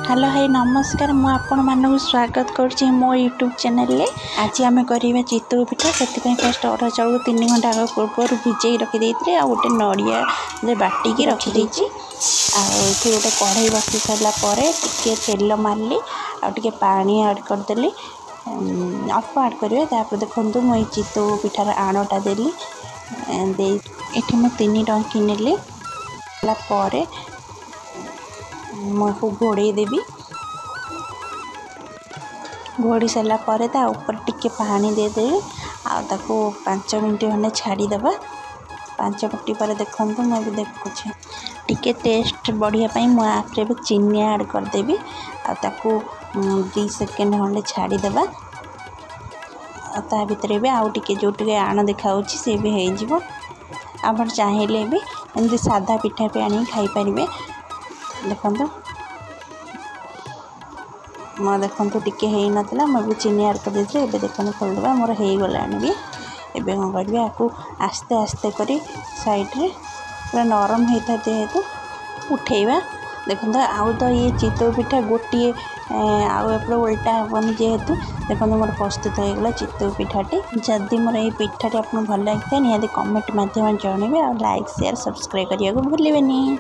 Hello hi नमस्कार मु आपण मानक स्वागत करुँची मो यूट्यूब चैनल रे। आज आम करवा चितौ पिठा से फर्स्ट अरह चाउल 3 घंटा आग पूर्व भिजई रखी आ गोटे नड़िया बाटिकी रखी गोटे कढ़ई बसी सारा टे तेल मारली आगे पानी ऐड करदेली अल्प ऐड करेंगे। देखो मुझे चितौ पिठार आणटा देली ये मुझे 3 टंकी नेली मुझे घोड़े देवी घोड़ी सारा ऊपर टिके पानी देदेवी आको 5 मिनट खंडे छाड़ीदे 5 मिनट पर देखो मुझे देखुची टिके टेस्ट बढ़िया मु आपरे भी चीनी ऐड करदेवी आको 2 सेकेंड खंडे छाड़ीदे ता भितर भी आउ टिके जो टिके आण देखा सी भी हो आप चाहिए भी एमती सादा पिठा भी आनी खाई पारे। देखो मैं देखो टिके हो नाला मुझे चीनी ऐड कर देती है देखो खोलदेवा मोर हो गला भी एवं कौन करी आपको आस्ते आस्ते करी साइड रे पूरा नरम होता है जेहेतु उठेवा। देखो आउ तो ये चितौ पिठा गोटे आउ उल्टा हेनी जेहेतु देखो मोर प्रस्तुत हो गला चितौ पिठाटी। जदि मोर ये पिठाटी आपको भल लगी था निहाती कमेंट मध्यम जनइबे और लाइक शेयर सब्सक्राइब करने को भूलें।